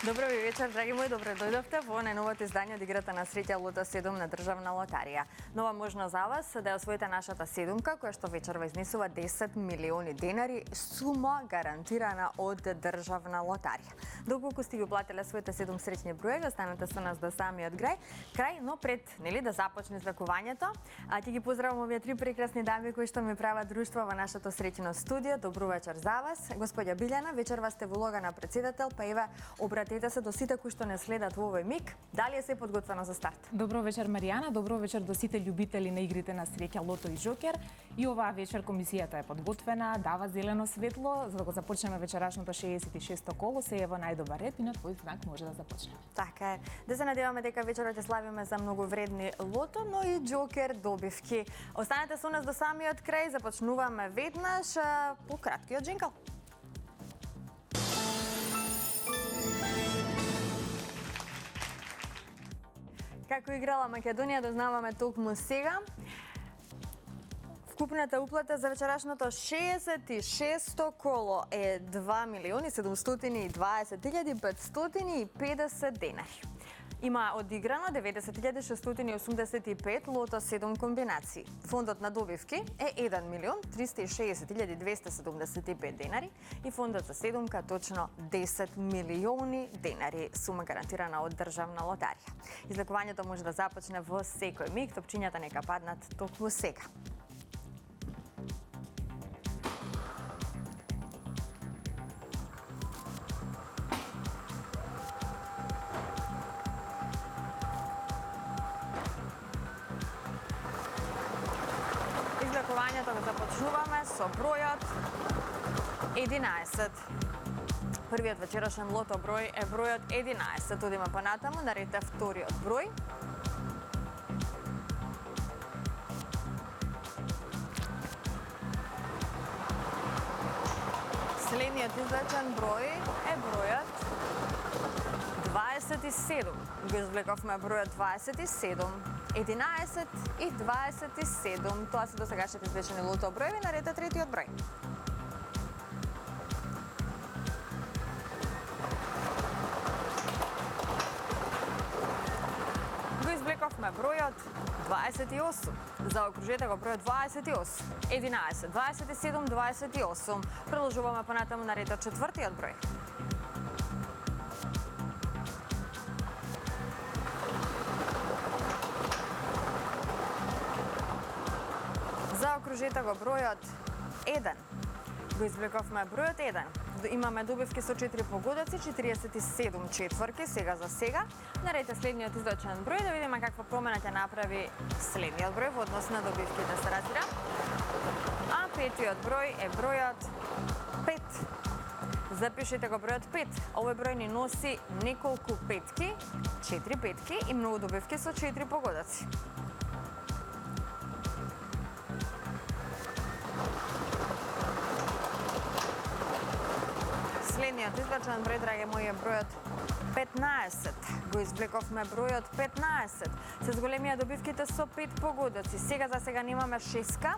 Добро ви вечер, драги мои, добре дојдовте во најновото издание од играта на среќа Лото 7 на Државна лотарија. Нова можност за вас да ја освоите нашата седумка, која што вечерва изнесува 10 милиони денари, сума гарантирана од Државна лотарија. Доколку сте ги платиле своите 7 среќни броеви, останете со нас до самиот крај, но пред да започне извлекувањето, ќе ги поздравам овие три прекрасни дами кои што ми прават друштво во нашето среќно студио. Добро вечер за вас. Господја Билјана, вечерва сте во улога на председател, па еве обратете се до сите кои што не следат во овој миг. Дали е се подготвено за старт? Добро вечер, Маријана, добро вечер до сите љубители на игрите на среќа Лото и Жокер. И оваа вечер комисијата е подготвена, дава зелено светло за да го започнеме вечерашното 66-то коло. Се е во најдобар ред и на твој знак може да започнеме. Така е. Да се надеваме дека вечерот ќе славиме за многу вредни Лото, но и Џокер добивки. Останете со нас до самиот крај, започнуваме веднаш по краткиот джинкл. Како играла Македонија, дознаваме токму сега. Вкупната уплата за вечерашното 66-то коло е 2.720.550 денари. Има одиграно 90.685 Лото 7 комбинации. Фондот на добивки е 1.360.275 денари и фондот за седумка точно 10 милиони денари, сума гарантирана од Државна лотарија. Излекувањето може да започне во секој миг, топчињата нека паднат токму сега. Излекувањето го започнуваме со бројот 11. Првиот вечерашен лото број е бројот 11. Одиме понатаму, на ред е вториот број. Следниот извлечен број е бројот 27. Го извлековме бројот 27. 11 и 27. Тоа се досегашните извлечени лото броеви, на ред е третиот број. Го извлековме бројот 28. Заокружете го бројот 28. 11, 27, 28. Продолжуваме понатаму, на ред е четвртиот број. Заокружете го бројот 1. Го извлековме бројот 1. Имаме добивки со 4 погодоци, 47 четврки, сега за сега. Наред е следниот извлечен број, да видиме каква промена ќе направи следниот број во однос на добивките се разбира. А петиот број е бројот 5. Запишете го бројот 5. Овој број ни носи неколку петки, 4 петки и многу добивки со 4 погодоци. Следниот извлечен број, драги мои, е бројот 15. Го извлековме бројот 15. Се зголемија добивките со 5 погодоци. Сега за сега немаме шеска.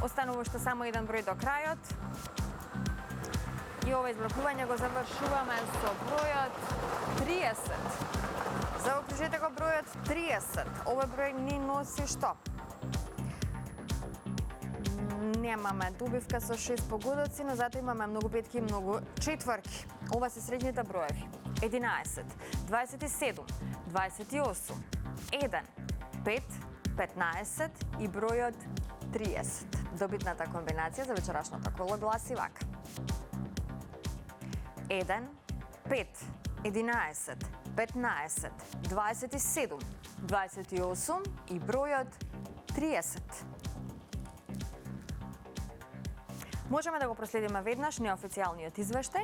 Останува уште само еден број до крајот. И ова извлекување го завршуваме со бројот 30. Заокружете го бројот 30. Овој број ни носи што? Немаме добивка со 6 погодоци, но затоа имаме многу петки и многу четврки. Ова се средните броеви. 11, 27, 28, 1, 5, 15 и бројот 30. Добитната комбинација за вечерашното коло гласи вака. 1, 5, 11, 15, 27, 28 и бројот 30. Можеме да го проследиме веднаш неофицијалниот извештај.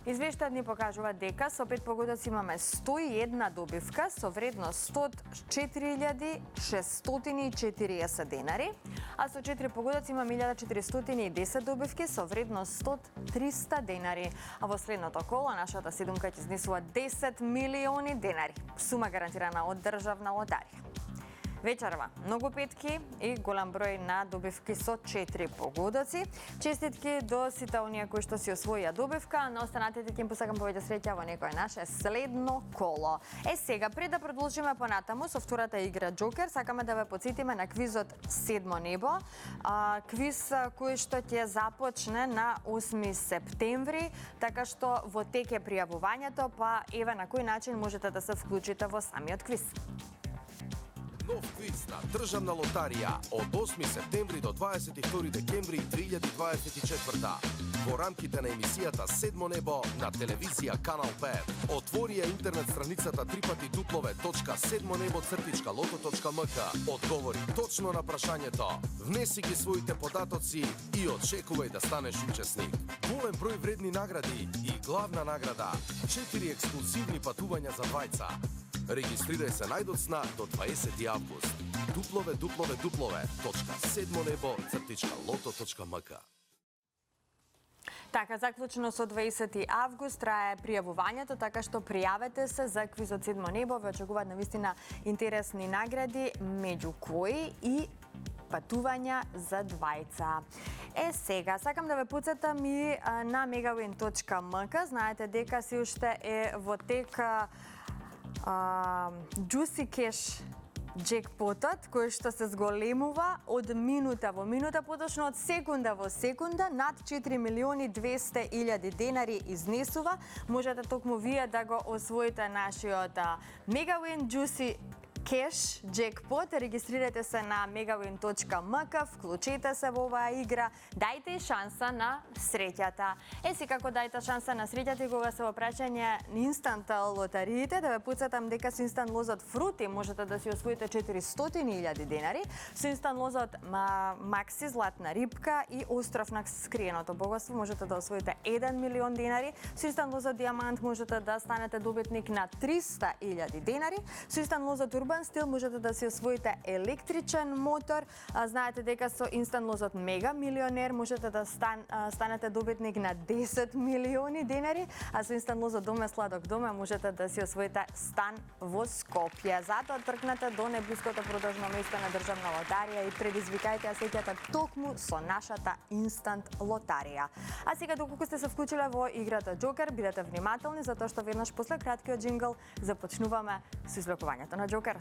Извештајот ни покажува дека со 5 погодоци имаме 101 добивка со вредност од 4.640 денари, а со 4 погодоци имаме 1.410 добивки со вредност од 300 денари. А во следното коло нашата седумка ќе изнесува 10 милиони денари, сума гарантирана од Државна лотарија. Вечерва, многу петки и голем број на добивки со 4 погодоци. Честитки до сите оние кои што си освоија добивка, на останатите ќе им посакам повеќе среќа во некое наше следно коло. Сега, пред да продолжиме понатаму со втората игра Джокер, сакаме да ве потсетиме на квизот Седмо небо. Квиз кој што ќе започне на 8 септември, така што во тек е пријавувањето, па еве на кој начин можете да се вклучите во самиот квиз. Нов квиз на Државна лотарија од 8 септември до 22 декември 2024. Во рамките на емисијата Седмо небо на телевизија Канал 5. Отвори ја интернет страницата www.sedmonebo.loto.mk. Одговори точно на прашањето. Внеси ги своите податоци и очекувај да станеш учесник. Голем број вредни награди и главна награда 4 ексклузивни патувања за двајца. Регистрирај се најдоцна до 20 август. www.sedmonebo.loto.mk. Така, заклучно со 20 август трае пријавувањето, така што пријавете се за квизот Седмо небо. Ве очекуваат навистина интересни награди, меѓу кои и патувања за двајца. Сега, сакам да ве потсетам и на megawin.mk. Знаете дека си уште е во тек Juicy Cash джекпотот, кој што се зголемува од минута во минута, поточно од секунда во секунда, над 4.200.000 денари изнесува. Можете токму вие да го освоите нашиот Megawin Juicy Cash джекпот. Регистрирате се на megawin.mk, вклучете се во оваа игра, дајте шанса на среќата. Секако дајте шанса на среќата и кога се во прашање инстант лотариите, да ве потсетам дека со инстант лозот Фрути можете да си освоите 400.000 денари, со инстант лозот Макси Златна рибка и Остров на скриеното богатство можете да освоите 1 милион денари, со инстант лозот Диамант можете да станете добитник на 300.000 денари, со инстант лозот Урбан Стил можете да си освоите електричен мотор. Знаете дека со инстант лозот Мега Милионер можете да станете добитник на 10 милиони денари, а со инстант лозот Доме Сладок Доме можете да си освоите стан во Скопје. Затоа тркнете до неблиското продажно место на Државна лотарија и предизвикајте сеќата токму со нашата инстант лотарија. А сега, доколку сте се вклучиле во играта Джокер, бидете внимателни, затоа што веднаш после краткиот джингл започнуваме со извлекувањето на Джокерот.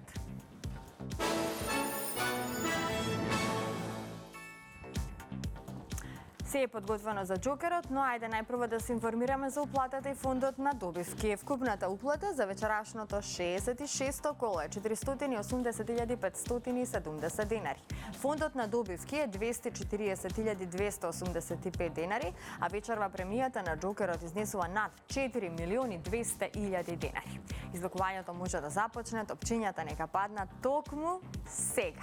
Се е подготвено за Джокерот, но ајде најпрво да се информираме за уплатата и фондот на добивки. Вкупната уплата за вечерашното 66-то коло е 480.570 денари. Фондот на добивки е 240.285 денари, а вечерва премијата на Джокерот изнесува над 4.200.000 денари. Извлекувањето може да започне, топчињата нека паднат токму сега.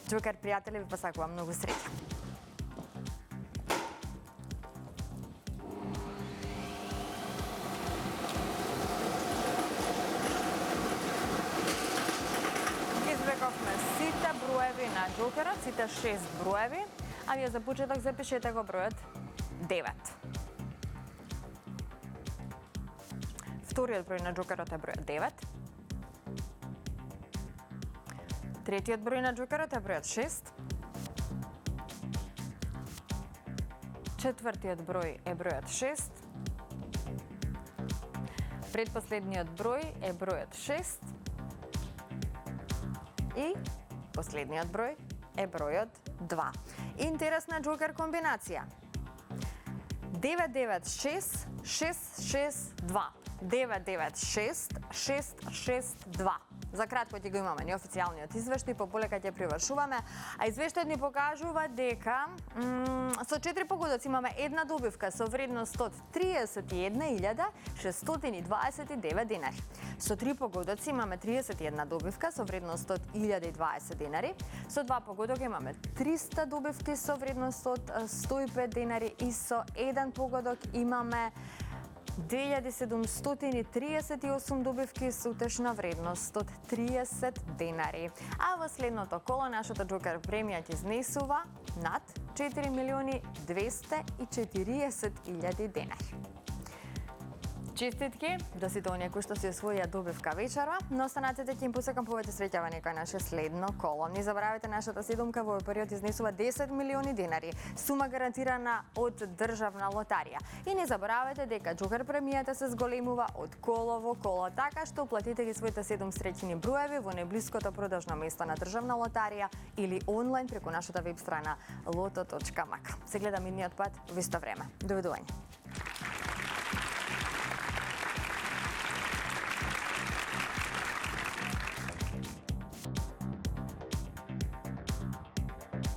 Джокер, пријатели, ви посакувам многу среќа. Сите броеви на Джокерот, сите 6 броеви, а вие за почеток запишете го бројот 9. Вториот број на Джокерот е бројот 9. Третиот број на Джокерот е бројот 6. Четвртиот број е бројот 6. Предпоследниот број е бројот 6. И последниот број е бројот 2. Интересна Джокер комбинација. 996-662. 996-662. За кратко ќе го имаме неофицијалниот извештај, пополека ќе привршуваме, а извештајот ни покажува дека со 4 погодоци имаме една добивка со вредност од 31.629 денари. Со 3 погодоци имаме 31 добивка со вредност од 1020 денари. Со 2 погодока имаме 300 добивки со вредност од 105 денари и со 1 погодок имаме 2738 добивки со утешна вредност од 30 денари. А во следното коло нашата Джокер премија ќе изнесува над 4.240.000 денари. Честитки до сите оние кои што си освоија добивка вечерва, но останатите ќе им посакам повеќе среќа во некој наше следно коло. Не забравяйте, нашата седумка во овој период изнесува 10 милиони денари, сума гарантирана од државна лотарија. И не забравяйте дека џокер премијата се зголемува од коло во коло, така што уплатите ги своите 7 среќни броеви во најблиското продажно место на државна лотарија или онлайн преку нашата веб страна loto.mak. Се гледам идниот пат во исто време. Довидување.